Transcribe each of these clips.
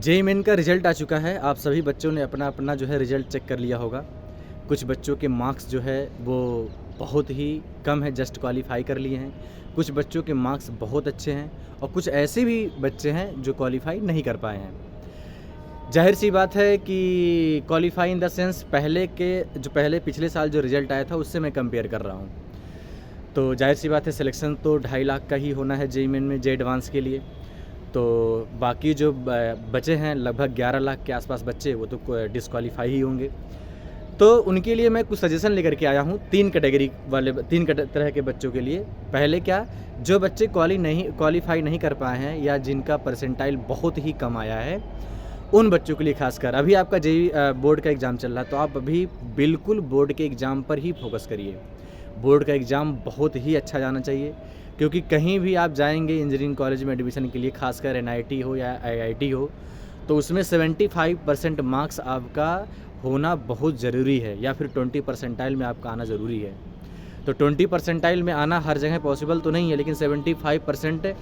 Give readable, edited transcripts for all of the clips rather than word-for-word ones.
JEE main का result आ चुका है। आप सभी बच्चों ने अपना अपना जो है रिज़ल्ट चेक कर लिया होगा। कुछ बच्चों के मार्क्स जो है वो बहुत ही कम है, जस्ट क्वालीफाई कर लिए हैं। कुछ बच्चों के मार्क्स बहुत अच्छे हैं और कुछ ऐसे भी बच्चे हैं जो क्वालीफाई नहीं कर पाए हैं। ज़ाहिर-सी बात है कि क्वालीफाई इन द सेंस पहले पिछले साल जो रिज़ल्ट आया था उससे मैं कंपेयर कर रहा हूँ। तो ज़ाहिर-सी बात है सिलेक्शन तो 2.5 लाख का ही होना है जेईई मेन में जे एडवांस के लिए। तो बाकी जो बचे हैं लगभग 11 लाख के आसपास बच्चे, वो तो डिस्क्वालीफाई ही होंगे। तो उनके लिए मैं कुछ सजेशन लेकर के आया हूँ 3 कैटेगरी वाले 3 तरह के बच्चों के लिए। पहले क्या, जो बच्चे क्वालीफाई नहीं कर पाए हैं या जिनका परसेंटाइल बहुत ही कम आया है, उन बच्चों के लिए खासकर। अभी आपका जेईई बोर्ड का एग्ज़ाम चल रहा है, तो आप अभी बिल्कुल बोर्ड के एग्ज़ाम पर ही फोकस करिए। बोर्ड का एग्ज़ाम बहुत ही अच्छा जाना चाहिए, क्योंकि कहीं भी आप जाएंगे इंजीनियरिंग कॉलेज में एडमिशन के लिए, खासकर एनआईटी हो या आईआईटी हो, तो उसमें 75% मार्क्स आपका होना बहुत ज़रूरी है, या फिर 20 परसेंटाइल में आपका आना ज़रूरी है। तो 20 परसेंटाइल में आना हर जगह पॉसिबल तो नहीं है, लेकिन 75%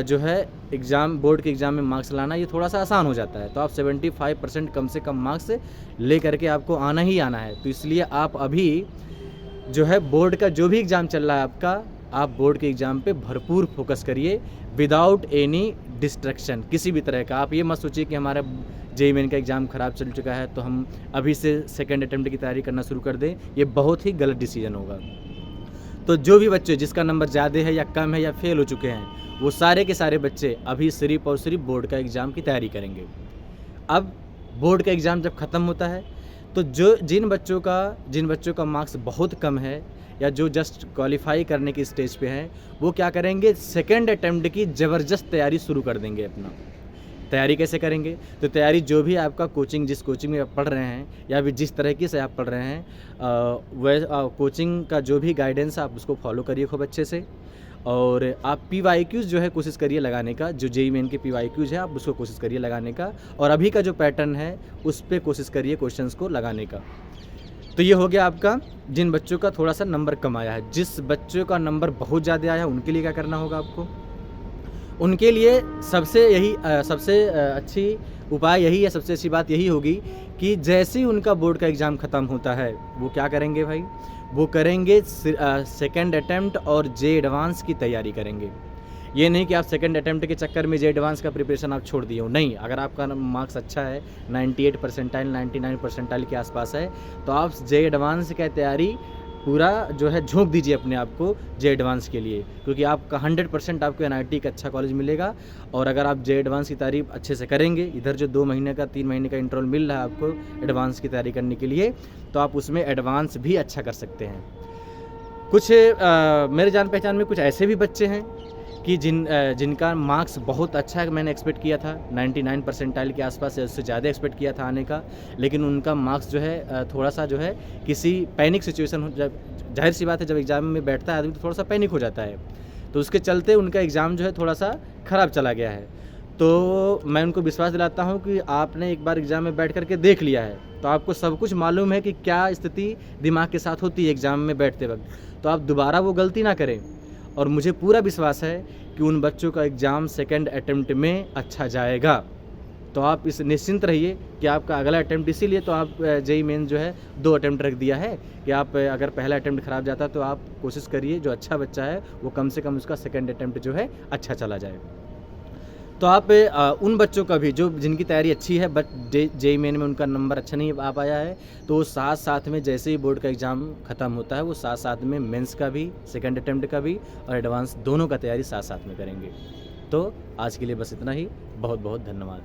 जो है एग्ज़ाम बोर्ड के एग्ज़ाम में मार्क्स लाना ये थोड़ा सा आसान हो जाता है। तो आप 75% कम से कम मार्क्स ले करके आपको आना ही आना है। तो इसलिए आप अभी जो है बोर्ड का जो भी एग्ज़ाम चल रहा है आपका, आप बोर्ड के एग्ज़ाम पे भरपूर फोकस करिए, विदाउट एनी डिस्ट्रैक्शन किसी भी तरह का। आप ये मत सोचिए कि हमारा जेईई मेन का एग्ज़ाम ख़राब चल चुका है तो हम अभी से सेकंड अटेम्प्ट की तैयारी करना शुरू कर दें, ये बहुत ही गलत डिसीजन होगा। तो जो भी बच्चे जिसका नंबर ज़्यादा है या कम है या फेल हो चुके हैं, वो सारे के सारे बच्चे अभी सिर्फ़ और सिर्फ बोर्ड का एग्ज़ाम की तैयारी करेंगे। अब बोर्ड का एग्ज़ाम जब ख़त्म होता है, तो जिन बच्चों का मार्क्स बहुत कम है या जो जस्ट क्वालीफाई करने की स्टेज पे हैं, वो क्या करेंगे, सेकंड अटेम्प्ट की ज़बरदस्त तैयारी शुरू कर देंगे अपना। तैयारी कैसे करेंगे? तो तैयारी जो भी आपका जिस कोचिंग में आप पढ़ रहे हैं या फिर जिस तरीके से आप पढ़ रहे हैं, कोचिंग का जो भी गाइडेंस आप उसको फॉलो करिए खूब अच्छे से। और आप पीवाईक्यूज़ जो है कोशिश करिए लगाने का, जो जेईई मेन के पीवाईक्यूज़ हैं आप उसको कोशिश करिए लगाने का, और अभी का जो पैटर्न है उस पे कोशिश करिए क्वेश्चंस को लगाने का। तो ये हो गया आपका जिन बच्चों का थोड़ा सा नंबर कम आया है। जिस बच्चों का नंबर बहुत ज़्यादा आया है उनके लिए क्या करना होगा आपको? उनके लिए सबसे अच्छी उपाय यही है, सबसे अच्छी बात यही होगी कि जैसे ही उनका बोर्ड का एग्ज़ाम ख़त्म होता है, वो क्या करेंगे भाई? वो करेंगे सेकंड अटेम्प्ट और जे एडवांस की तैयारी करेंगे। ये नहीं कि आप सेकंड अटेम्प्ट के चक्कर में जे एडवांस का प्रिपरेशन आप छोड़ दिए हो, नहीं। अगर आपका मार्क्स अच्छा है, 98 परसेंटाइल 99 परसेंटाइल के आसपास है, तो आप जे एडवांस की तैयारी पूरा जो है झोंक दीजिए अपने आप को जे एडवांस के लिए, क्योंकि आपका 100% आपको एनआईटी का अच्छा कॉलेज मिलेगा। और अगर आप जे एडवांस की तैयारी अच्छे से करेंगे, इधर जो 2 महीने का 3 महीने का इंटरवल मिल रहा है आपको एडवांस की तैयारी करने के लिए, तो आप उसमें एडवांस भी अच्छा कर सकते हैं। कुछ मेरे जान पहचान में कुछ ऐसे भी बच्चे हैं कि जिनका मार्क्स बहुत अच्छा है, मैंने एक्सपेक्ट किया था 99 परसेंटाइल के आसपास या उससे ज़्यादा एक्सपेक्ट किया था आने का, लेकिन उनका मार्क्स जो है थोड़ा सा जो है किसी पैनिक सिचुएशन हो, जब ज़ाहिर सी बात है जब एग्ज़ाम में बैठता है आदमी तो थोड़ा सा पैनिक हो जाता है, तो उसके चलते उनका एग्ज़ाम जो है थोड़ा सा ख़राब चला गया है। तो मैं उनको विश्वास दिलाता हूँ कि आपने एक बार एग्ज़ाम में बैठ कर के देख लिया है, तो आपको सब कुछ मालूम है कि क्या स्थिति दिमाग के साथ होती है एग्ज़ाम में बैठते वक्त, तो आप दोबारा वो गलती ना करें। और मुझे पूरा विश्वास है कि उन बच्चों का एग्ज़ाम सेकंड अटेम्प्ट में अच्छा जाएगा। तो आप इस निश्चिंत रहिए कि आपका अगला अटेम्प्ट, इसीलिए तो आप जेईई मेन जो है 2 अटेम्प्ट रख दिया है कि आप अगर पहला अटेम्प्ट ख़राब जाता तो आप कोशिश करिए जो अच्छा बच्चा है वो कम से कम उसका सेकंड अटेम्प्ट जो है अच्छा चला जाए। तो आप उन बच्चों का भी जो जिनकी तैयारी अच्छी है बट जेईई मेन में उनका नंबर अच्छा नहीं आ पाया है, तो वो साथ साथ में जैसे ही बोर्ड का एग्ज़ाम ख़त्म होता है वो साथ साथ में मेंस का भी, सेकंड अटेम्प्ट का भी और एडवांस दोनों का तैयारी साथ साथ में करेंगे। तो आज के लिए बस इतना ही। बहुत बहुत धन्यवाद।